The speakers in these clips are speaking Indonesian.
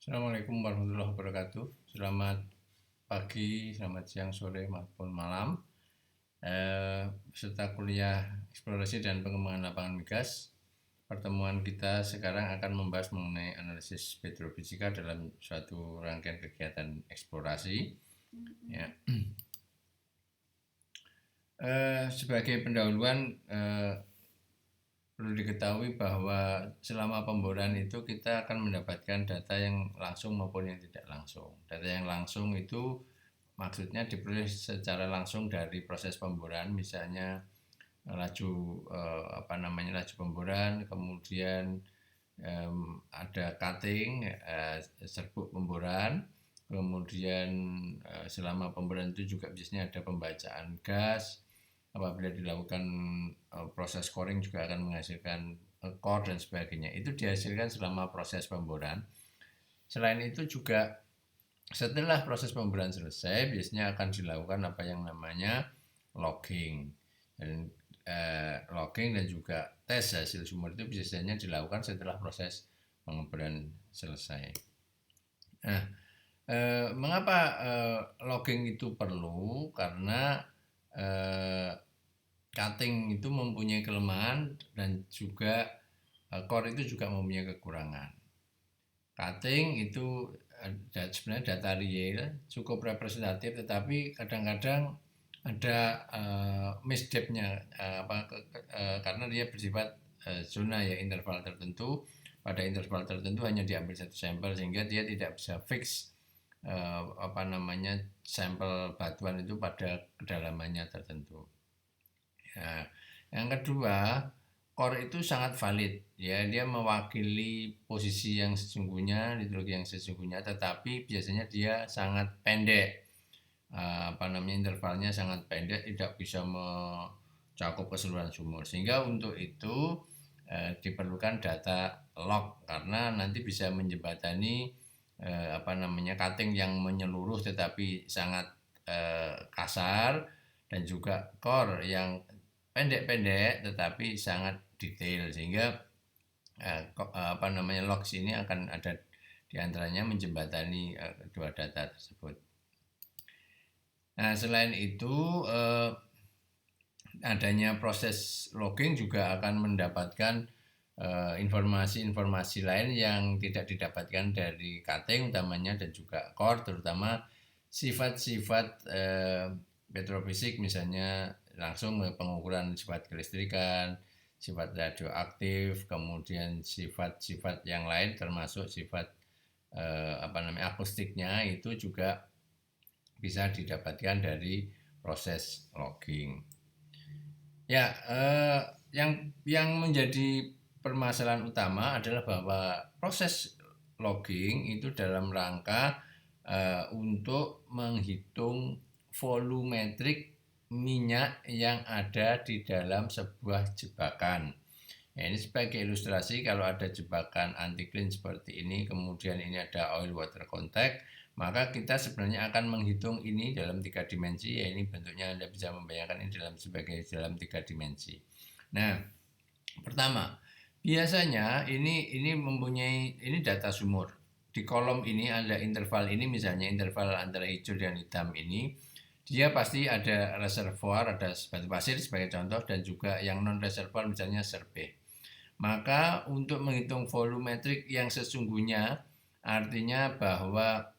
Assalamualaikum warahmatullahi wabarakatuh. Selamat pagi, selamat siang, sore, maupun malam. Peserta kuliah eksplorasi dan pengembangan lapangan migas. Pertemuan kita sekarang akan membahas mengenai analisis petrofisika dalam suatu rangkaian kegiatan eksplorasi. Ya. Sebagai pendahuluan, perlu diketahui bahwa selama pemboran itu kita akan mendapatkan data yang langsung maupun yang tidak langsung. Data yang langsung itu maksudnya diperoleh secara langsung dari proses pemboran, misalnya laju pemboran, kemudian ada cutting, serbuk pemboran, kemudian selama pemboran itu juga biasanya ada pembacaan gas. Apabila dilakukan proses coring juga akan menghasilkan core dan sebagainya. Itu dihasilkan selama proses pemboran. Selain itu juga setelah proses pemboran selesai, biasanya akan dilakukan apa yang namanya logging. Dan logging dan juga tes hasil sumur itu biasanya dilakukan setelah proses pengeboran selesai. Nah, mengapa logging itu perlu? Karena cutting itu mempunyai kelemahan dan juga core itu juga mempunyai kekurangan. Cutting itu sebenarnya data real cukup representatif, tetapi kadang-kadang ada misdepnya karena dia bersifat zona ya, interval tertentu. Pada interval tertentu hanya diambil satu sampel sehingga dia tidak bisa fix sampel batuan itu pada kedalamannya tertentu. Ya, yang kedua, core itu sangat valid ya, dia mewakili posisi yang sesungguhnya, hidrologi yang sesungguhnya, tetapi biasanya dia sangat pendek. Intervalnya sangat pendek, tidak bisa mencakup keseluruhan sumur. Sehingga untuk itu diperlukan data log karena nanti bisa menjembatani cutting yang menyeluruh tetapi sangat kasar, dan juga core yang pendek-pendek tetapi sangat detail, sehingga logs ini akan ada diantaranya menjembatani kedua data tersebut. Nah, selain itu adanya proses logging juga akan mendapatkan informasi-informasi lain yang tidak didapatkan dari cutting utamanya, dan juga core, terutama sifat-sifat petrofisik, misalnya langsung pengukuran sifat kelistrikan, sifat radioaktif, kemudian sifat-sifat yang lain termasuk sifat akustiknya itu juga bisa didapatkan dari proses logging. Ya, yang menjadi permasalahan utama adalah bahwa proses logging itu dalam rangka untuk menghitung volumetrik minyak yang ada di dalam sebuah jebakan. Nah, ini sebagai ilustrasi, kalau ada jebakan anti-clean seperti ini, kemudian ini ada oil water contact, maka kita sebenarnya akan menghitung ini dalam 3 dimensi. Ya, ini bentuknya Anda bisa membayangkan ini dalam 3 dimensi. Nah, pertama, biasanya ini mempunyai data sumur. Di kolom ini ada interval ini, misalnya interval antara hijau dan hitam ini, dia pasti ada reservoir, ada batu pasir sebagai contoh, dan juga yang non reservoir misalnya survey. Maka untuk menghitung volumetrik yang sesungguhnya, artinya bahwa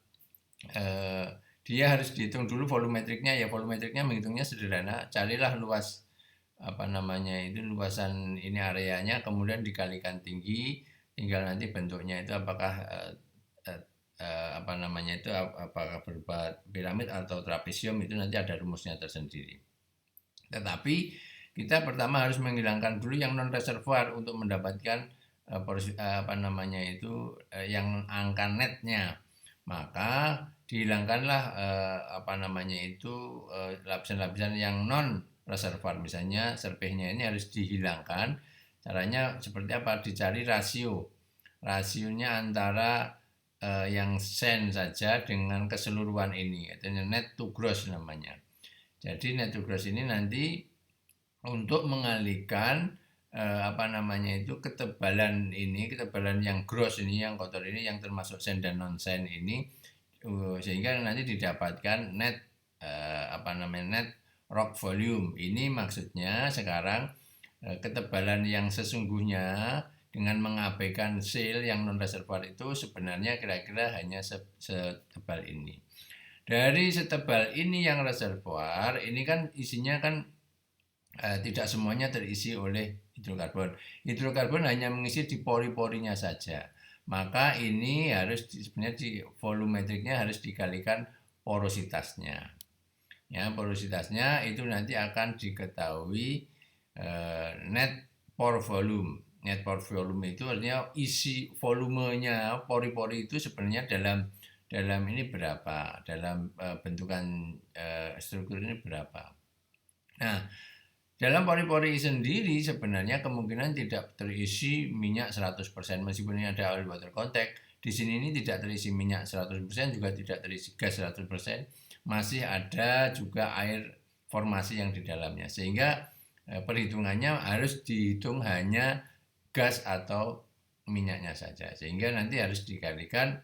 dia harus dihitung dulu volumetriknya. Ya, volumetriknya menghitungnya sederhana, carilah luas luasan ini areanya, kemudian dikalikan tinggi, tinggal nanti bentuknya itu apakah apakah berupa piramid atau trapesium, itu nanti ada rumusnya tersendiri. Tetapi kita pertama harus menghilangkan dulu yang non reservoir untuk mendapatkan yang angka netnya. Maka dihilangkanlah lapisan-lapisan yang non reservoir, misalnya serpehnya ini harus dihilangkan. Caranya seperti apa? Dicari rasionya antara yang sen saja dengan keseluruhan ini, artinya net to gross namanya. Jadi net to gross ini nanti untuk mengalihkan apa namanya itu, ketebalan yang gross ini, yang kotor ini, yang termasuk sand dan non sand ini, sehingga nanti didapatkan net apa namanya, net rock volume. Ini maksudnya sekarang ketebalan yang sesungguhnya dengan mengabaikan shale yang non reservoir itu sebenarnya kira-kira hanya setebal ini. Dari setebal ini yang reservoir, ini kan isinya kan tidak semuanya terisi oleh hidrokarbon. Hidrokarbon hanya mengisi di pori-porinya saja. Maka ini harus sebenarnya di volumetriknya harus dikalikan porositasnya. Ya, porositasnya itu nanti akan diketahui net pore volume. Net pore volume itu artinya isi volumenya pori-pori itu sebenarnya dalam ini berapa, dalam bentukan struktur ini berapa. Nah, dalam pori-pori sendiri sebenarnya kemungkinan tidak terisi minyak 100%, meskipun ini ada oil water contact. Di sini ini tidak terisi minyak 100%, juga tidak terisi gas 100%, masih ada juga air formasi yang di dalamnya, sehingga perhitungannya harus dihitung hanya gas atau minyaknya saja, sehingga nanti harus dikalikan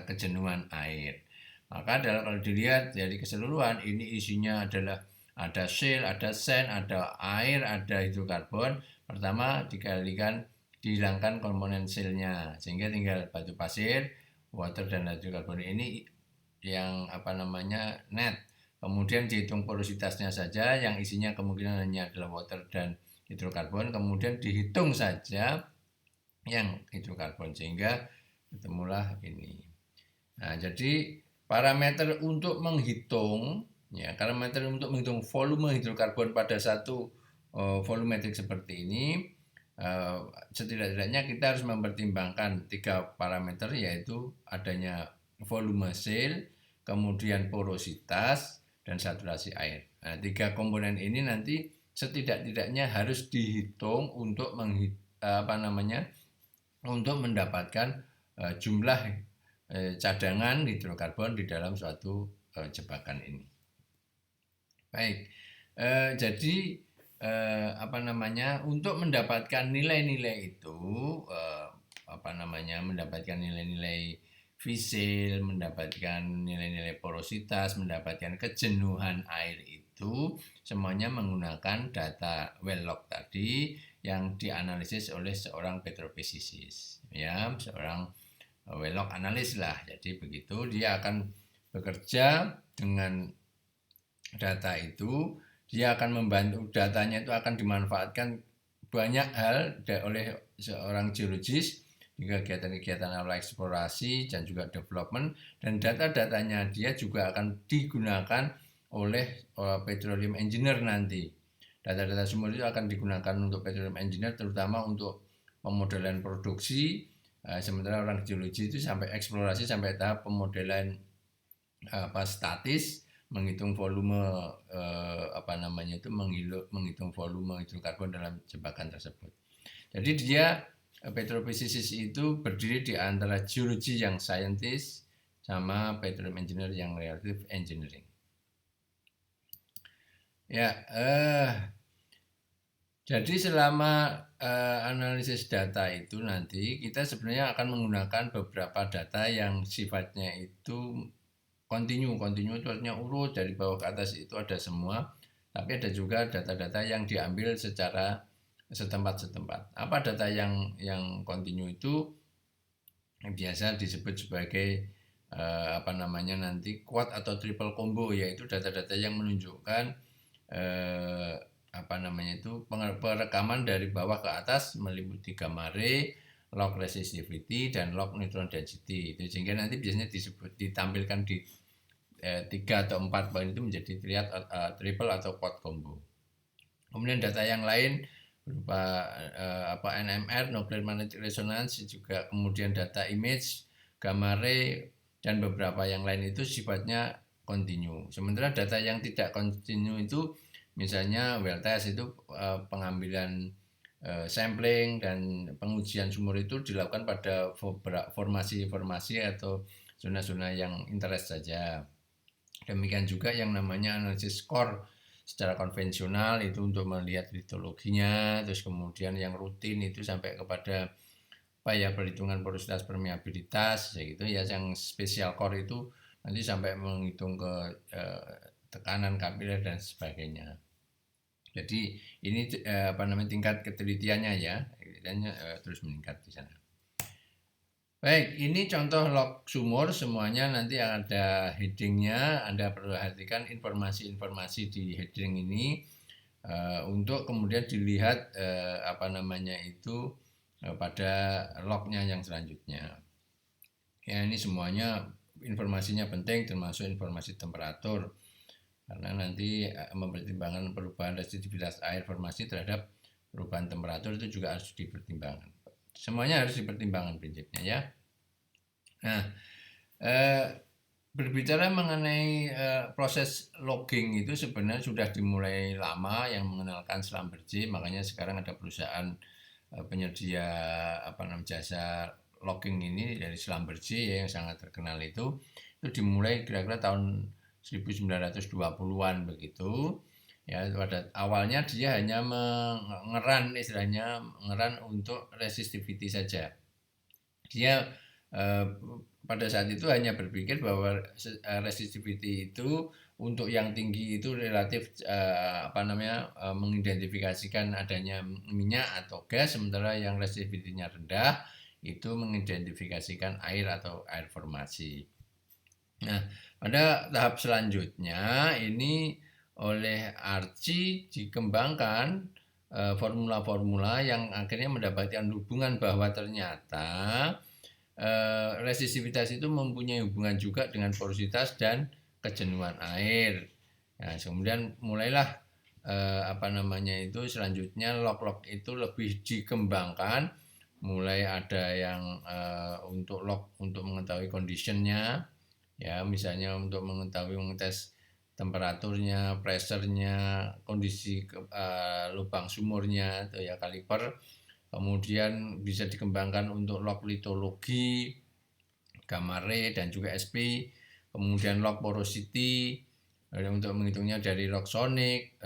kejenuhan air. Maka kalau dilihat dari keseluruhan, ini isinya adalah ada shale, ada sand, ada air, ada hidrokarbon. Pertama dihilangkan komponen shale-nya, sehingga tinggal batu pasir, water dan hidrokarbon ini yang apa namanya net. Kemudian dihitung porositasnya saja, yang isinya kemungkinan hanya adalah water dan hidrokarbon. Kemudian dihitung saja yang hidrokarbon, sehingga ketemulah ini. Nah, jadi parameter untuk menghitung volume hidrokarbon pada satu volumetrik seperti ini, setidak-tidaknya kita harus mempertimbangkan 3 parameter, yaitu adanya volume shale, kemudian porositas, dan saturasi air. Nah, 3 komponen ini nanti setidak-tidaknya harus dihitung untuk untuk mendapatkan jumlah cadangan hidrokarbon di dalam suatu jebakan ini. Baik, jadi untuk mendapatkan nilai-nilai itu, mendapatkan nilai-nilai V-shale, mendapatkan nilai-nilai porositas, mendapatkan kejenuhan air itu, semuanya menggunakan data well log tadi yang dianalisis oleh seorang petrofizisis, ya, seorang well log analis lah. Jadi begitu dia akan bekerja dengan data itu, dia akan membantu, datanya itu akan dimanfaatkan banyak hal oleh seorang geologis di kegiatan-kegiatan awal eksplorasi dan juga development, dan data-datanya dia juga akan digunakan oleh petroleum engineer nanti. Data-data semua itu akan digunakan untuk petroleum engineer, terutama untuk pemodelan produksi, sementara orang geologi itu sampai eksplorasi sampai tahap pemodelan statis, menghitung volume menghitung volume hidrokarbon dalam jebakan tersebut. Jadi dia petrofizisis itu berdiri di antara geologi yang scientist sama petroleum engineer yang relative engineering. Ya, jadi selama analisis data itu nanti kita sebenarnya akan menggunakan beberapa data yang sifatnya itu kontinu itu artinya urut dari bawah ke atas, itu ada semua, tapi ada juga data-data yang diambil secara setempat. Apa data yang kontinu itu biasa disebut sebagai nanti quad atau triple combo, yaitu data-data yang menunjukkan perekaman dari bawah ke atas meliputi gamma ray, log resistivity, dan log neutron density. Sehingga nanti biasanya ditampilkan di 3 atau 4 poin itu menjadi triple atau quad combo. Kemudian data yang lain berupa NMR, nuclear magnetic resonance, juga kemudian data image, gamma ray, dan beberapa yang lain itu sifatnya kontinu. Sementara data yang tidak kontinu itu, misalnya well test itu pengambilan sampling dan pengujian sumur itu dilakukan pada formasi-formasi atau zona-zona yang interest saja. Demikian juga yang namanya analisis core secara konvensional itu untuk melihat litologinya, terus kemudian yang rutin itu sampai kepada apa ya, perhitungan porositas permeabilitas ya gitu ya. Yang spesial core itu nanti sampai menghitung ke tekanan kapiler dan sebagainya. Jadi ini apa namanya, tingkat ketelitiannya ya, terus meningkat di sana. Baik, ini contoh log sumur, semuanya nanti ada headingnya. Anda perhatikan informasi-informasi di heading ini untuk kemudian dilihat apa namanya itu pada lognya yang selanjutnya. Ya, ini semuanya informasinya penting, termasuk informasi temperatur, karena nanti mempertimbangkan perubahan resistivitas air formasi terhadap perubahan temperatur itu juga harus dipertimbangkan. Semuanya harus dipertimbangkan prinsipnya ya. Nah, berbicara mengenai proses logging itu sebenarnya sudah dimulai lama yang mengenalkan Schlumberger, makanya sekarang ada perusahaan penyedia apa namanya jasa logging ini dari Schlumberger ya, yang sangat terkenal itu dimulai kira-kira tahun 1920-an begitu. Ya, pada awalnya dia hanya mengeran, istilahnya mengeran untuk resistivity saja. Dia pada saat itu hanya berpikir bahwa resistivity itu untuk yang tinggi itu relatif apa namanya mengidentifikasikan adanya minyak atau gas, sementara yang resistivity-nya rendah itu mengidentifikasikan air atau air formasi. Nah, pada tahap selanjutnya ini oleh Archie dikembangkan formula-formula yang akhirnya mendapatkan hubungan bahwa ternyata resistivitas itu mempunyai hubungan juga dengan porositas dan kejenuhan air. Nah, kemudian mulailah apa namanya itu selanjutnya log-log itu lebih dikembangkan, mulai ada yang untuk log untuk mengetahui conditionnya, ya misalnya untuk mengetahui mengetes temperaturnya, pressure-nya, kondisi lubang sumurnya itu ya kaliper. Kemudian bisa dikembangkan untuk log litologi, gamma ray dan juga SP. Kemudian log porosity untuk menghitungnya dari log sonic,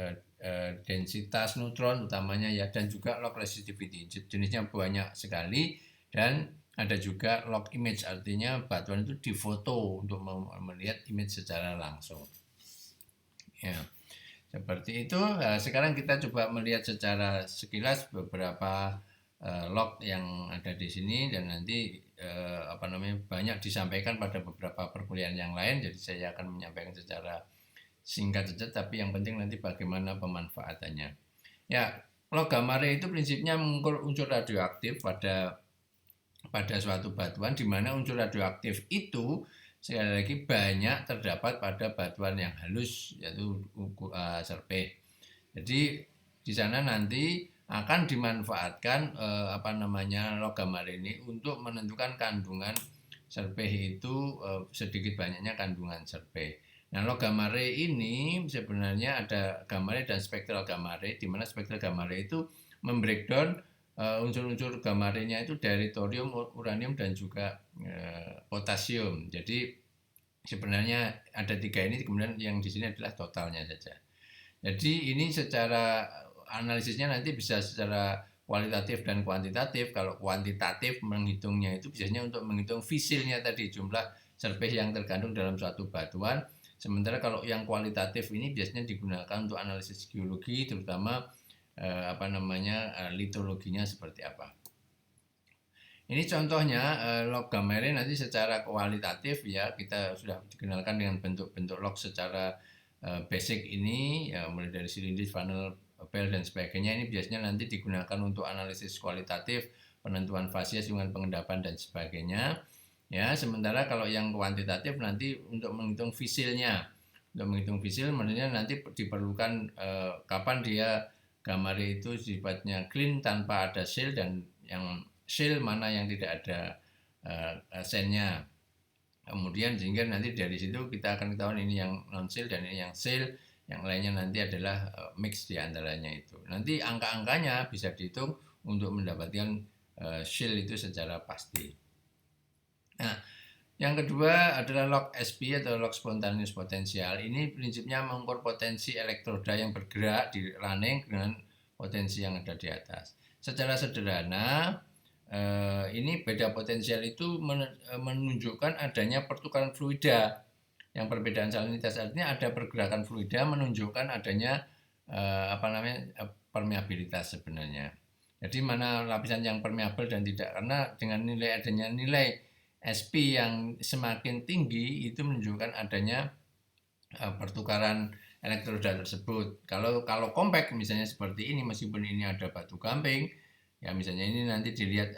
densitas neutron utamanya ya, dan juga log resistivity. Jenisnya banyak sekali, dan ada juga log image, artinya batuan itu difoto untuk melihat image secara langsung. Ya, seperti itu. Sekarang kita coba melihat secara sekilas beberapa log yang ada di sini, dan nanti apa namanya banyak disampaikan pada beberapa perkuliahan yang lain, jadi saya akan menyampaikan secara singkat saja, tapi yang penting nanti bagaimana pemanfaatannya. Ya, log gamma ray itu prinsipnya mengukur unsur radioaktif pada suatu batuan, di mana unsur radioaktif itu sekali lagi banyak terdapat pada batuan yang halus, yaitu serpeh. Jadi di sana nanti akan dimanfaatkan apa namanya log gamma ray ini untuk menentukan kandungan serpeh itu sedikit banyaknya kandungan serpeh. Nah, log gamma ray ini sebenarnya ada gamma ray dan spektral gamma ray, di mana spektral gamma ray itu membreakdown unsur-unsur gamma ray-nya itu dari thorium, uranium dan juga potasium. Jadi sebenarnya ada tiga ini, kemudian yang di sini adalah totalnya saja. Jadi ini secara analisisnya nanti bisa secara kualitatif dan kuantitatif. Kalau kuantitatif menghitungnya itu biasanya untuk menghitung fisilnya tadi, jumlah serpeh yang terkandung dalam suatu batuan. Sementara kalau yang kualitatif ini biasanya digunakan untuk analisis geologi, terutama apa namanya litologinya seperti apa. Ini contohnya log gamma ray nanti secara kualitatif ya, kita sudah dikenalkan dengan bentuk-bentuk log secara basic ini ya, mulai dari silindris, funnel, bell dan sebagainya. Ini biasanya nanti digunakan untuk analisis kualitatif, penentuan fasies dengan pengendapan dan sebagainya. Ya, sementara kalau yang kuantitatif nanti untuk menghitung fisilnya. Untuk menghitung fisil maksudnya nanti diperlukan kapan dia gamma ray itu sifatnya clean tanpa ada shell, dan yang shell mana yang tidak ada sennya. Kemudian sehingga nanti dari situ kita akan ketahui ini yang non shell dan ini yang shell, yang lainnya nanti adalah mix di antaranya itu. Nanti angka-angkanya bisa dihitung untuk mendapatkan shell itu secara pasti. Nah, Yang kedua adalah log SP atau log spontaneous potential. Ini prinsipnya mengukur potensi elektroda yang bergerak di running dengan potensi yang ada di atas. Secara sederhana, ini beda potensial itu menunjukkan adanya pertukaran fluida. Yang perbedaan salinitas artinya ada pergerakan fluida menunjukkan adanya permeabilitas sebenarnya. Jadi mana lapisan yang permeabel dan tidak, karena dengan adanya nilai SP yang semakin tinggi itu menunjukkan adanya pertukaran elektroda tersebut. Kalau compact misalnya seperti ini, meskipun ini ada batu gamping, ya misalnya ini nanti dilihat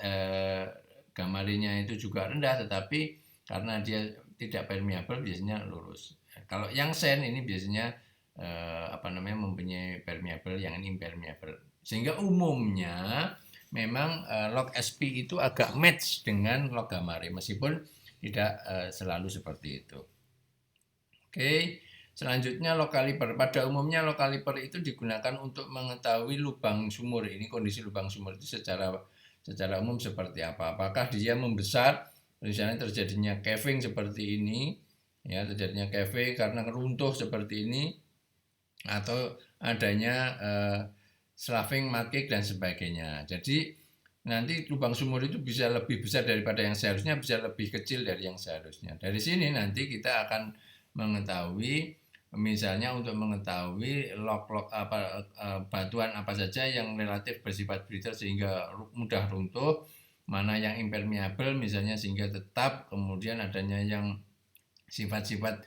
gamarinya itu juga rendah, tetapi karena dia tidak permeabel biasanya lurus. Kalau yang sen ini biasanya mempunyai permeabel, yang ini impermeabel. Sehingga umumnya memang log SP itu agak match dengan log gamari, meskipun tidak selalu seperti itu. Oke, selanjutnya log kaliper. Pada umumnya log kaliper itu digunakan untuk mengetahui lubang sumur. Ini kondisi lubang sumur itu secara umum seperti apa. Apakah dia membesar, misalnya terjadinya caving seperti ini, ya terjadinya caving karena runtuh seperti ini, atau adanya sloughing, mudcake dan sebagainya. Jadi nanti lubang sumur itu bisa lebih besar daripada yang seharusnya, bisa lebih kecil dari yang seharusnya. Dari sini nanti kita akan mengetahui, misalnya untuk mengetahui log batuan apa saja yang relatif bersifat brittle sehingga mudah runtuh, mana yang impermeable misalnya sehingga tetap, kemudian adanya yang sifat-sifat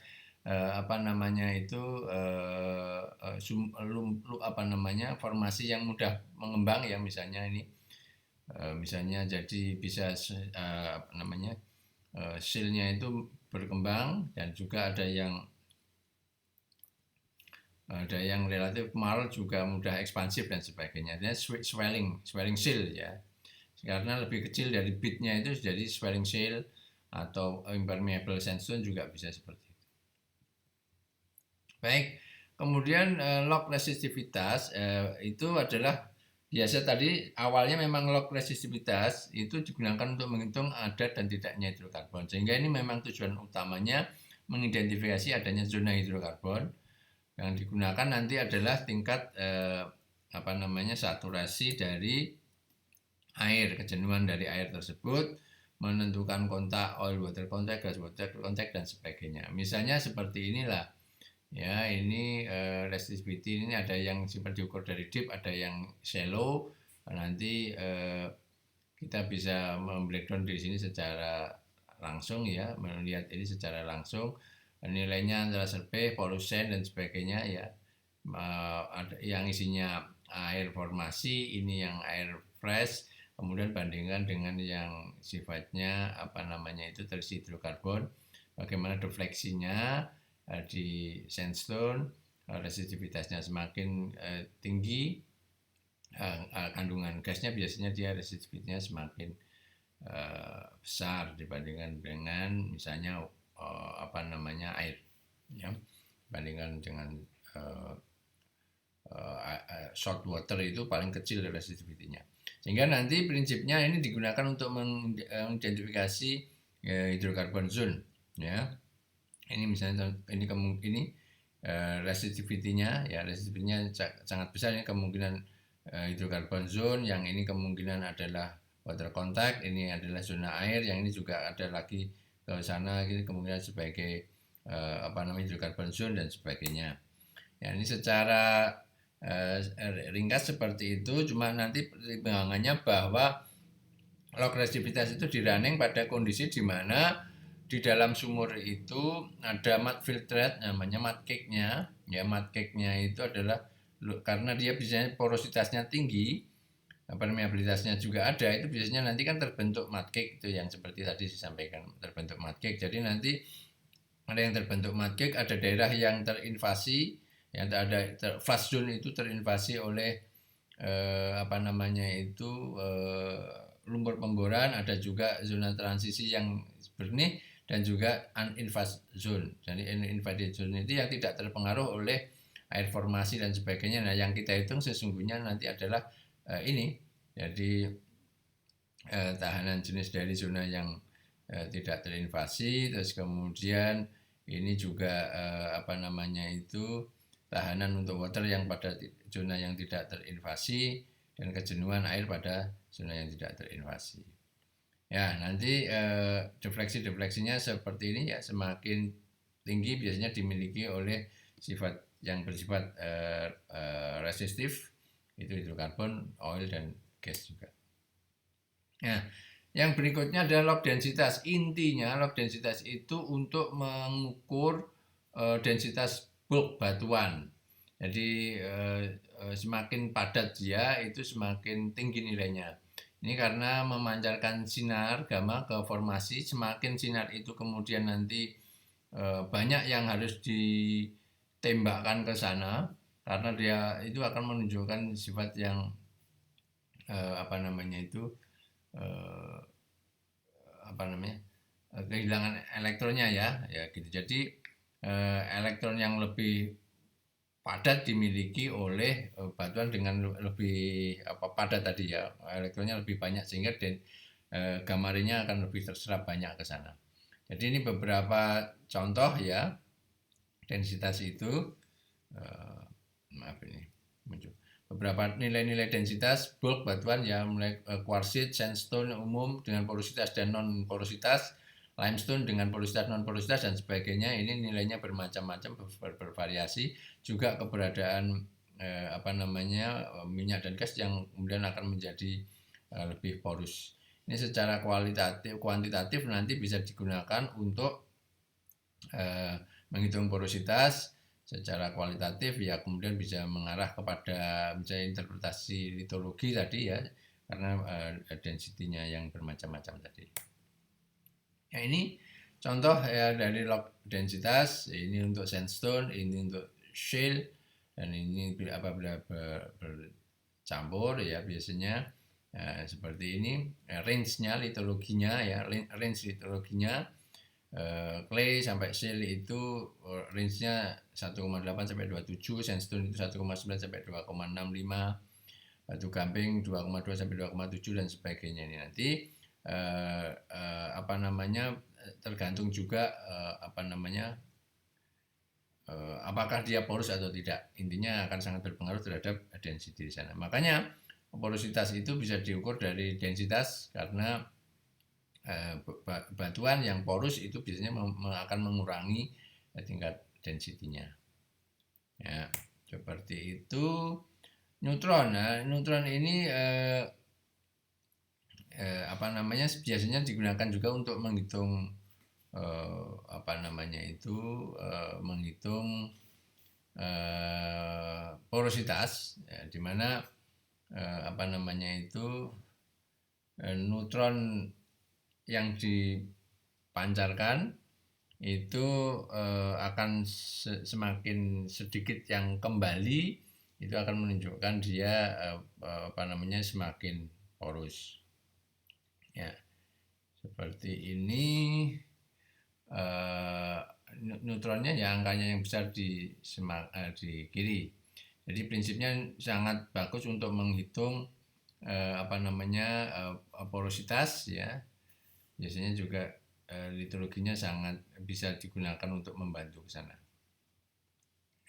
formasi yang mudah mengembang, ya misalnya ini misalnya jadi bisa silnya itu berkembang, dan juga ada yang relatif mal juga mudah ekspansif dan sebagainya. Dia swelling seal ya, karena lebih kecil dari bitnya itu jadi swelling seal, atau impermeable sandstone juga bisa seperti itu. Baik, kemudian log resistivitas itu adalah biasa tadi awalnya memang log resistivitas itu digunakan untuk menghitung ada dan tidaknya hidrokarbon, sehingga ini memang tujuan utamanya mengidentifikasi adanya zona hidrokarbon. Yang digunakan nanti adalah tingkat saturasi dari air, kejenuhan dari air tersebut, menentukan kontak oil water contact, gas water contact dan sebagainya. Misalnya seperti inilah. Ya, ini resistivity ini ada yang simpan diukur dari deep, ada yang shallow. Nanti kita bisa breakdown di sini secara langsung ya, melihat ini secara langsung. Nilainya antara survey, porous sand dan sebagainya ya. Ada yang isinya air formasi, ini yang air fresh. Kemudian bandingkan dengan yang sifatnya terisi hidrokarbon, bagaimana defleksinya di sandstone, resistivitasnya semakin tinggi, kandungan gasnya biasanya dia resistivitinya semakin besar dibandingkan dengan misalnya air, ya, dibandingkan dengan salt water itu paling kecil resistivitinya. Sehingga nanti prinsipnya ini digunakan untuk mengidentifikasi hidrokarbon zone, ya. Ini misalnya ini resistivitinya, ya resistivitinya sangat besar, ini kemungkinan hidrokarbon zone, yang ini kemungkinan adalah water contact, ini adalah zona air, yang ini juga ada lagi ke sana, ini kemungkinan sebagai hidrokarbon zone dan sebagainya. Ya, ini secara ringkas seperti itu. Cuma nanti pertimbangannya bahwa log resistivitas itu dirunning pada kondisi di mana di dalam sumur itu ada mud filtrate, namanya mudcake-nya. Ya, mudcake-nya itu adalah karena dia biasanya porositasnya tinggi, permeabilitasnya juga ada, itu biasanya nanti kan terbentuk mudcake, itu yang seperti tadi disampaikan, terbentuk mudcake. Jadi nanti ada yang terbentuk mudcake, ada daerah yang terinvasi, yang ada fast zone itu terinvasi oleh lumpur pemboran, ada juga zona transisi yang benih, dan juga uninvaded zone. Jadi uninvaded zone itu yang tidak terpengaruh oleh air formasi dan sebagainya. Nah, yang kita hitung sesungguhnya nanti adalah ini. Jadi tahanan jenis dari zona yang tidak terinvasi, terus kemudian ini juga tahanan untuk water yang pada zona yang tidak terinvasi, dan kejenuhan air pada zona yang tidak terinvasi. Ya, nanti defleksi-defleksinya seperti ini ya, semakin tinggi biasanya dimiliki oleh sifat yang bersifat resistif, itu hidrokarbon, oil, dan gas juga. Nah, yang berikutnya adalah log densitas. Intinya log densitas itu untuk mengukur densitas bulk batuan. Jadi semakin padat dia itu semakin tinggi nilainya. Ini karena memancarkan sinar gamma ke formasi. Semakin sinar itu kemudian nanti banyak yang harus ditembakkan ke sana, karena dia itu akan menunjukkan sifat yang kehilangan elektronnya ya gitu. Jadi elektron yang lebih padat dimiliki oleh batuan dengan lebih padat tadi ya, elektronnya lebih banyak, sehingga gamma ray-nya akan lebih terserap banyak ke sana. Jadi ini beberapa contoh ya densitas itu. Muncul beberapa nilai-nilai densitas bulk batuan ya, mulai quartzite, sandstone umum dengan porositas dan non porositas, limestone dengan porositas non porositas, dan sebagainya. Ini nilainya bermacam-macam, bervariasi. Juga keberadaan minyak dan gas yang kemudian akan menjadi lebih porus. Ini secara kuantitatif nanti bisa digunakan untuk menghitung porositas. Secara kualitatif ya kemudian bisa mengarah kepada misalnya interpretasi litologi tadi ya, karena density-nya yang bermacam-macam tadi. Ya, ini contoh ya dari log densitas. Ini untuk sandstone, ini untuk shale, dan ini apabila bercampur ya biasanya seperti ini. Range-nya litologinya ya, range litologinya clay sampai shale itu range-nya 1,8 sampai 27, sandstone itu 1,9 sampai 2,65, batu gamping 2,2 sampai 2,7 dan sebagainya. Ini nanti tergantung juga apakah dia porus atau tidak. Intinya akan sangat berpengaruh terhadap density di sana. Makanya porositas itu bisa diukur dari densitas, karena batuan yang porus itu biasanya akan mengurangi tingkat density-nya. Ya, seperti itu. Neutron. Nah, neutron ini biasanya digunakan juga untuk menghitung menghitung porositas ya, di mana neutron yang dipancarkan itu akan semakin sedikit yang kembali, itu akan menunjukkan dia semakin porus. Ya, seperti ini. Neutronnya ya angkanya yang besar di kiri. Jadi prinsipnya sangat bagus untuk menghitung porositas ya. Biasanya juga litologinya sangat bisa digunakan untuk membantu ke sana.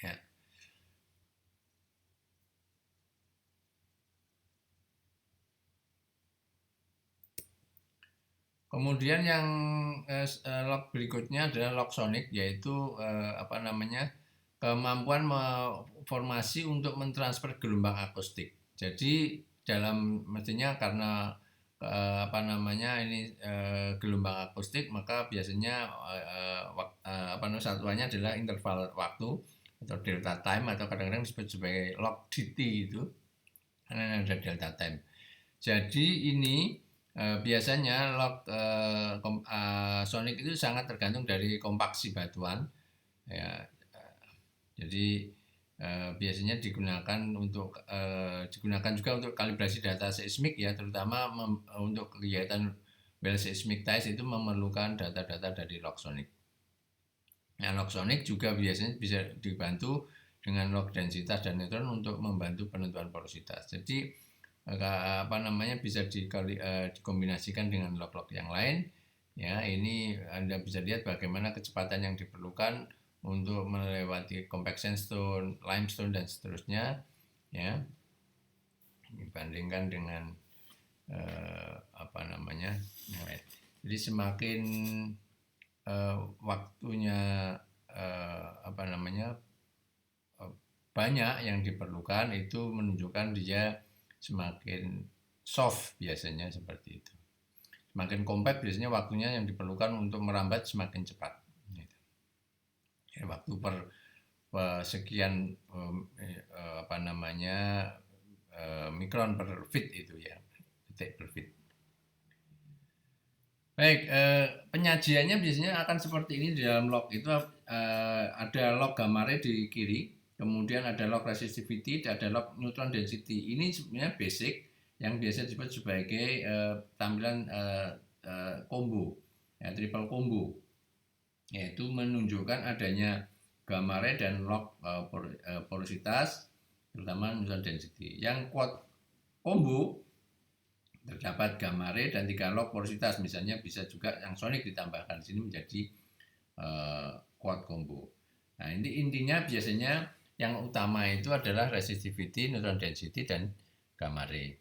Ya. Kemudian yang log berikutnya adalah log sonic, yaitu kemampuan formasi untuk mentransfer gelombang akustik. Jadi mestinya karena gelombang akustik, maka biasanya satuannya adalah interval waktu atau delta time, atau kadang-kadang disebut sebagai log dt itu, karena ada delta time. Jadi ini biasanya log sonic itu sangat tergantung dari kompaksi batuan ya. Jadi biasanya digunakan juga untuk kalibrasi data seismik ya, terutama untuk kegiatan well seismic test itu memerlukan data-data dari log sonic. Nah, log sonic juga biasanya bisa dibantu dengan log densitas dan neutron untuk membantu penentuan porositas. Jadi bisa dikombinasikan dengan log-log yang lain. Ya, ini Anda bisa lihat bagaimana kecepatan yang diperlukan untuk melewati compact sandstone, limestone dan seterusnya, ya, dibandingkan dengan apa namanya. Jadi semakin waktunya apa namanya banyak yang diperlukan, itu menunjukkan dia semakin soft biasanya seperti itu. Semakin compact biasanya waktunya yang diperlukan untuk merambat semakin cepat. Ya, waktu per sekian apa namanya mikron per feet itu ya, detik per feet. Baik, penyajiannya biasanya akan seperti ini. Di dalam log itu ada log gamma ray di kiri, kemudian ada log resistivity, ada log neutron density. Ini sebenarnya basic yang biasa disebut sebagai tampilan combo, ya, triple combo, yaitu menunjukkan adanya gamma ray dan log porositas, terutama neutron density. Yang quad combo terdapat gamma ray dan 3 log porositas, misalnya bisa juga yang sonic ditambahkan di sini menjadi quad combo. Nah, ini intinya biasanya yang utama itu adalah resistivity, neutron density dan gamma ray.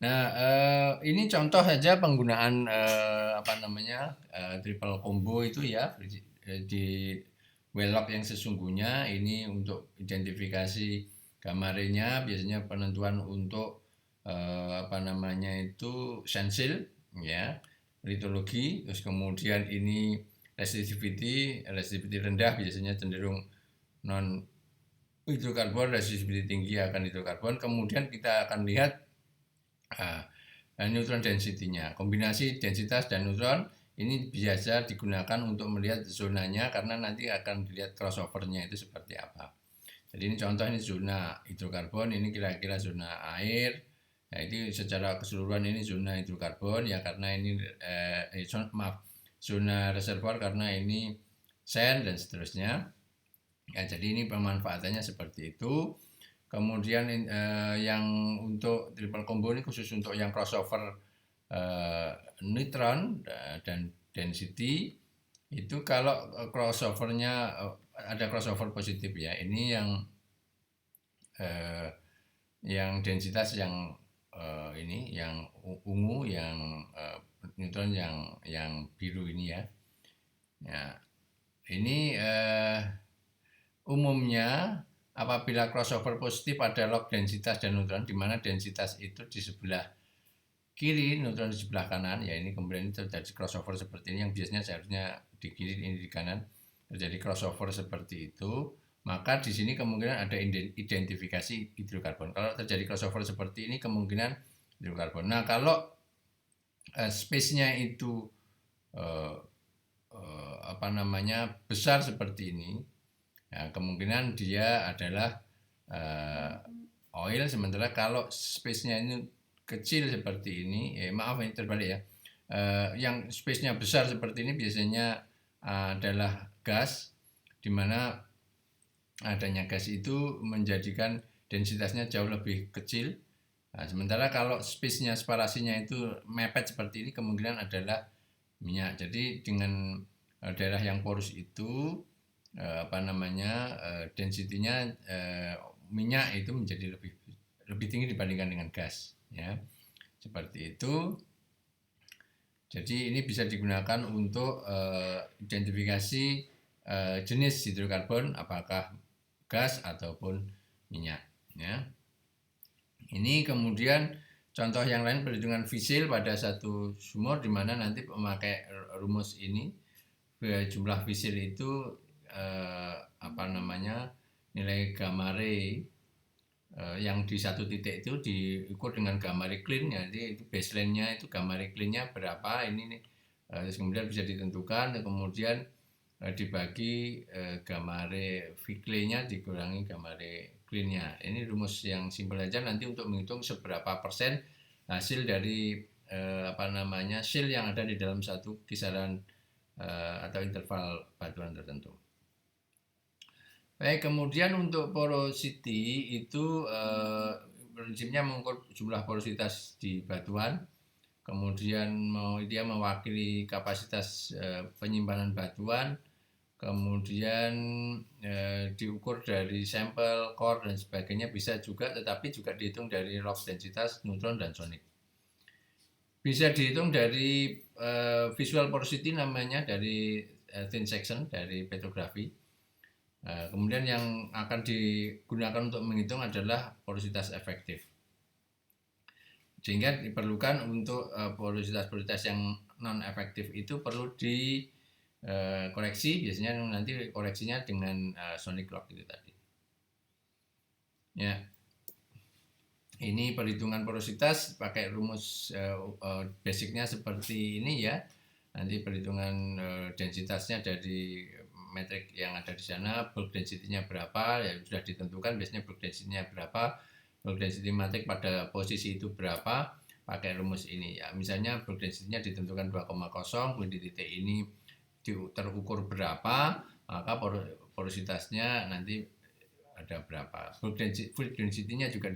Nah, ini contoh saja penggunaan apa namanya triple combo itu ya di well-log yang sesungguhnya. Ini untuk identifikasi gamma ray-nya, biasanya penentuan untuk apa namanya itu sensil, ya, litologi. Terus kemudian ini resistivity rendah biasanya cenderung non hidrokarbon, resistivity tinggi akan hidrokarbon. Kemudian kita akan lihat neutron density-nya. Kombinasi densitas dan neutron ini biasa digunakan untuk melihat zonanya, karena nanti akan dilihat crossover-nya itu seperti apa. Jadi ini contoh, ini zona hidrokarbon, ini kira-kira zona air. Nah, ini secara keseluruhan ini zona hidrokarbon ya, karena ini zona reservoir karena ini sand dan seterusnya. Ya, jadi ini pemanfaatannya seperti itu. Kemudian yang untuk triple combo ini khusus untuk yang crossover neutron dan density. Itu kalau crossovernya ada crossover positif ya. Ini yang densitas yang ini yang ungu, yang neutron yang biru ini ya. Ya, ini umumnya apabila crossover positif ada log densitas dan neutron, di mana densitas itu di sebelah kiri, neutron di sebelah kanan. Ya, ini kemudian terjadi crossover seperti ini, yang biasanya seharusnya di kiri, ini di kanan. Terjadi crossover seperti itu, maka di sini kemungkinan ada identifikasi hidrokarbon. Kalau terjadi crossover seperti ini, kemungkinan hidrokarbon. Nah, kalau space-nya itu apa namanya besar seperti ini, ya, kemungkinan dia adalah oil. Sementara kalau space-nya ini kecil seperti ini, maaf ini terbalik ya, yang space-nya besar seperti ini biasanya adalah gas, di mana adanya gas itu menjadikan densitasnya jauh lebih kecil. Nah, sementara kalau space-nya, separasinya itu mepet seperti ini, kemungkinan adalah minyak. Jadi dengan daerah yang porus itu apa namanya density-nya minyak itu menjadi lebih tinggi dibandingkan dengan gas, ya, seperti itu. Jadi ini bisa digunakan untuk identifikasi jenis hidrokarbon, apakah gas ataupun minyak, ya. Ini kemudian contoh yang lain, perhitungan fisil pada satu sumur, di mana nanti memakai rumus ini. Jumlah fisil itu apa namanya nilai gamma ray yang di satu titik itu diukur dengan gamma ray clean. Jadi itu baseline-nya itu gamma ray clean-nya berapa ini nih. Terus kemudian bisa ditentukan, kemudian dibagi gamma ray Vickley-nya dikurangi gamma ray clean-nya. Ini rumus yang simpel saja nanti untuk menghitung seberapa persen hasil dari apa namanya shell yang ada di dalam satu kisaran atau interval batuan tertentu. Baik, kemudian untuk porosity itu prinsipnya mengukur jumlah porositas di batuan. kemudian dia mewakili kapasitas penyimpanan batuan, kemudian diukur dari sampel, core dan sebagainya bisa juga, tetapi juga dihitung dari log densitas, neutron dan sonic. Bisa dihitung dari visual porosity namanya, dari thin section, dari petrografi. Kemudian yang akan digunakan untuk menghitung adalah porositas efektif. Sehingga diperlukan untuk porositas yang non efektif itu perlu koreksi, biasanya nanti koreksinya dengan sonic log itu tadi. Ya, ini perhitungan porositas pakai rumus basicnya seperti ini ya. Nanti perhitungan densitasnya dari metrik yang ada di sana, bulk density-nya berapa, ya sudah ditentukan biasanya bulk density-nya berapa, bulk density metrik pada posisi itu berapa, pakai rumus ini ya. Misalnya bulk density-nya ditentukan 2,0, kemudian di titik ini terukur berapa, maka porositasnya nanti ada berapa. Bulk density-nya juga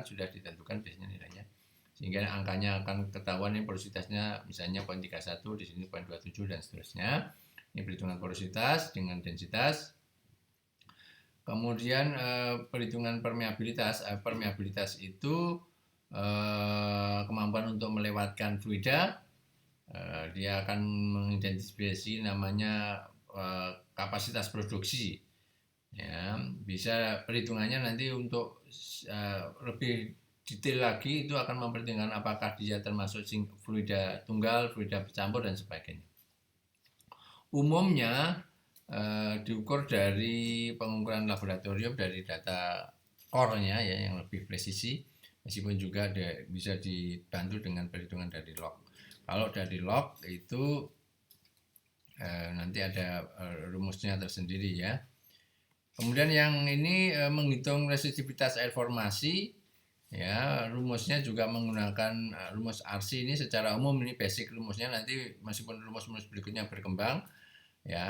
sudah ditentukan biasanya nilainya. Sehingga angkanya akan ketahuan, ini porositasnya misalnya 0,31, di sini 0,27 dan seterusnya. Ini perhitungan porositas dengan densitas. Kemudian perhitungan permeabilitas. Permeabilitas itu kemampuan untuk melewatkan fluida. Dia akan mengidentifikasi namanya kapasitas produksi. Ya, bisa perhitungannya nanti untuk lebih detail lagi itu akan mempertimbangkan apakah dia termasuk fluida tunggal, fluida bercampur dan sebagainya. Umumnya diukur dari pengukuran laboratorium dari data core-nya ya yang lebih presisi, meskipun juga bisa dibantu dengan perhitungan dari log. Kalau dari log itu nanti ada rumusnya tersendiri ya. Kemudian yang ini menghitung resistivitas air formasi ya, rumusnya juga menggunakan rumus RC. Ini secara umum, ini basic rumusnya, nanti meskipun rumus-rumus berikutnya berkembang ya.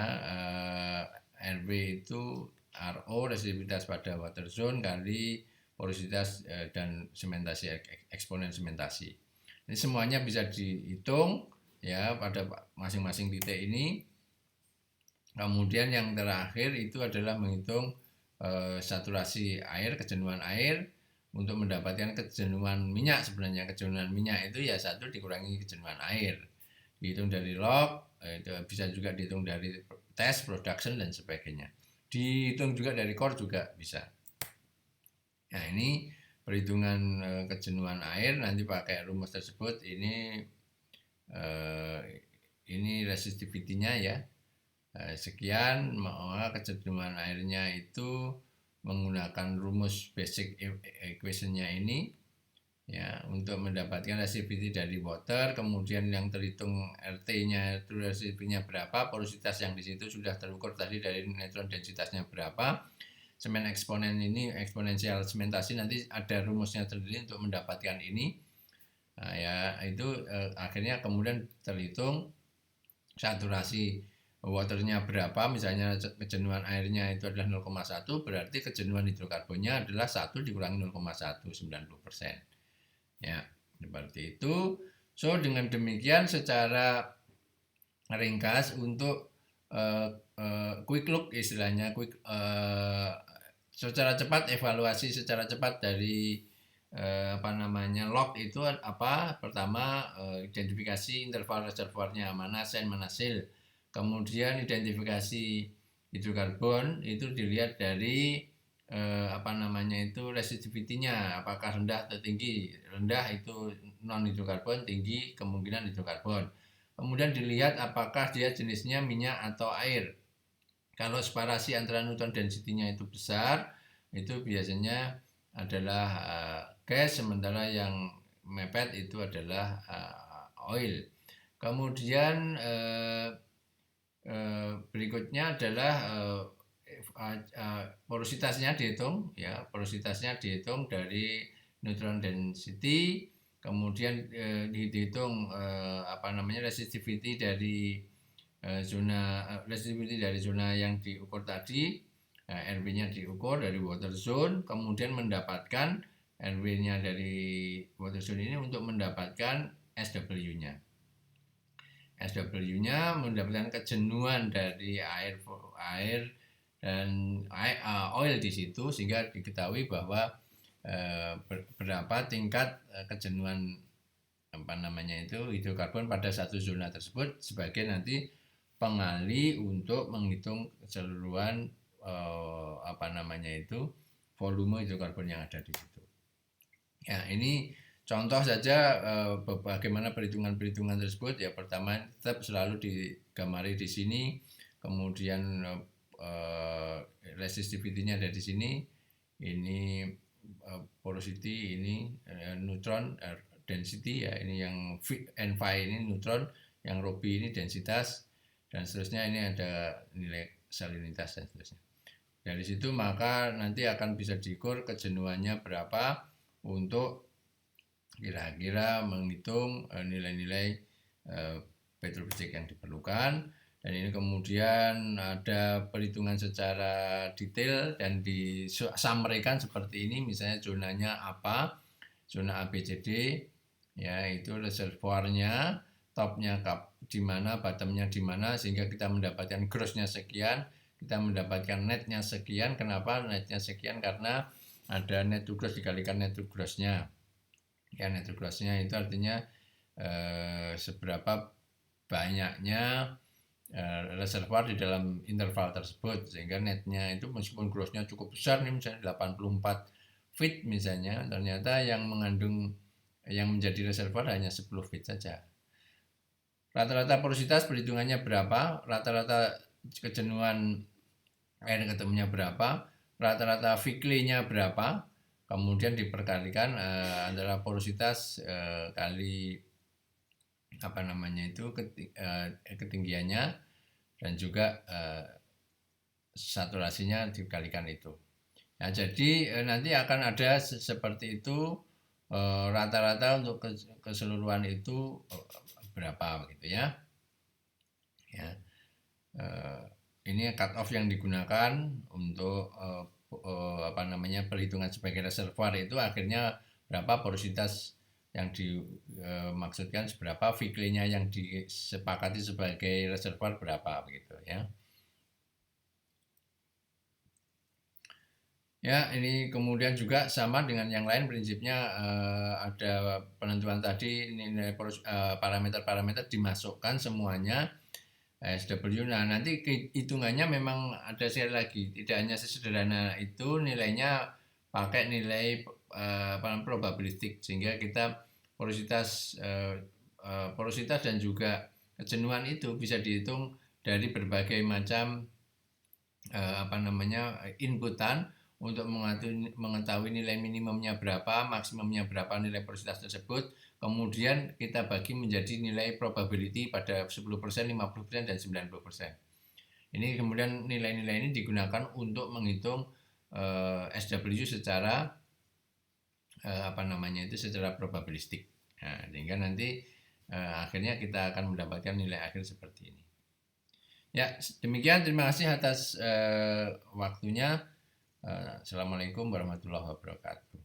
RW itu RO, resistitivitas pada water zone, kali porositas dan sementasi, eksponen sementasi. Ini semuanya bisa dihitung ya pada masing-masing titik ini. Kemudian yang terakhir itu adalah menghitung saturasi air, kejenuhan air, untuk mendapatkan kejenuhan minyak. Sebenarnya kejenuhan minyak itu ya 1 dikurangi kejenuhan air. Dihitung dari log, itu bisa juga dihitung dari tes, production dan sebagainya. Dihitung juga dari core juga bisa. Nah, ini perhitungan kejenuhan air nanti pakai rumus tersebut. Ini resistivity-nya ya. Sekian, maka kejenuhan airnya itu menggunakan rumus basic equation-nya ini ya untuk mendapatkan resistivity dari water. Kemudian yang terhitung RT-nya itu resistivity-nya berapa, porositas yang di situ sudah terukur tadi dari neutron densitasnya berapa. Semen eksponen ini, eksponensial sementasi, nanti ada rumusnya sendiri untuk mendapatkan ini. Nah, ya itu akhirnya kemudian terhitung saturasi waternya berapa, misalnya kejenuhan airnya itu adalah 0,1, berarti kejenuhan hidrokarbonnya adalah 1 dikurangi 0,1, 90%. Ya, seperti itu. So, dengan demikian secara ringkas untuk quick look istilahnya, secara cepat, evaluasi secara cepat dari log itu apa? Pertama, identifikasi interval reservoirnya, mana sen, mana sil. Kemudian identifikasi hidrokarbon itu dilihat dari resistivity-nya, apakah rendah atau tinggi. Rendah itu non hidrokarbon, tinggi kemungkinan hidrokarbon. Kemudian dilihat apakah dia jenisnya minyak atau air. Kalau separasi antara neutron density-nya itu besar, itu biasanya adalah gas, sementara yang mepet itu adalah oil. Kemudian berikutnya adalah porositasnya dihitung ya, porositasnya dihitung dari neutron density, kemudian dihitung resistivity dari zona yang diukur tadi, RW-nya diukur dari water zone, kemudian mendapatkan RW-nya dari water zone ini untuk mendapatkan SW-nya. SW-nya mendapatkan kejenuhan dari air dan oil di situ, sehingga diketahui bahwa berapa tingkat kejenuhan hidrokarbon pada satu zona tersebut, sebagai nanti pengali untuk menghitung keseluruhan volume hidrokarbon yang ada di situ. Ya, ini contoh saja bagaimana perhitungan-perhitungan tersebut. Ya, pertama tetap selalu digamari di sini, kemudian resistivity-nya ada di sini. Ini porosity, ini neutron density, ya ini yang N phi ini neutron, yang ρ ini densitas, dan seterusnya ini ada nilai salinitas dan seterusnya. Dari situ maka nanti akan bisa diukur kejenuhannya berapa untuk kira-kira menghitung nilai-nilai petrofisik yang diperlukan. Dan ini kemudian ada perhitungan secara detail dan disampaikan seperti ini, misalnya zonanya apa, zona ABCD, ya itu reservoirnya, topnya di mana, bottomnya di mana, sehingga kita mendapatkan grossnya sekian, kita mendapatkan netnya sekian. Kenapa netnya sekian? Karena ada net to gross dikalikan net to grossnya. Ya, net to grossnya itu artinya seberapa banyaknya reservoir di dalam interval tersebut, sehingga netnya itu meskipun grossnya cukup besar nih, misalnya 84 feet misalnya, ternyata yang menjadi reservoir hanya 10 feet saja. Rata-rata porositas perhitungannya berapa, rata-rata kejenuhan air ketemunya berapa, rata-rata Fickley-nya berapa, kemudian diperkalikan antara porositas kali ketinggiannya, dan juga saturasinya dikalikan itu. Nah, jadi nanti akan ada seperti itu, rata-rata untuk keseluruhan itu berapa begitu ya. Ya. Ini cut off yang digunakan untuk perhitungan sebagai reservoir itu akhirnya berapa porositas yang dimaksudkan, seberapa Fickley-nya yang disepakati sebagai reservoir berapa begitu ya. Ya, ini kemudian juga sama dengan yang lain prinsipnya, ada penentuan tadi nilai parameter-parameter dimasukkan semuanya SW. Nah, nanti hitungannya memang ada sekali lagi, tidak hanya sesederhana itu, nilainya pakai nilai probabilistik, sehingga kita porositas dan juga kejenuhan itu bisa dihitung dari berbagai macam inputan untuk mengetahui nilai minimumnya berapa, maksimumnya berapa nilai porositas tersebut. Kemudian kita bagi menjadi nilai probability pada 10%, 50%, dan 90%. Ini kemudian nilai-nilai ini digunakan untuk menghitung SW secara secara probabilistik. Nah, sehingga nanti akhirnya kita akan mendapatkan nilai akhir seperti ini. Ya, demikian, terima kasih atas waktunya. Assalamualaikum warahmatullahi wabarakatuh.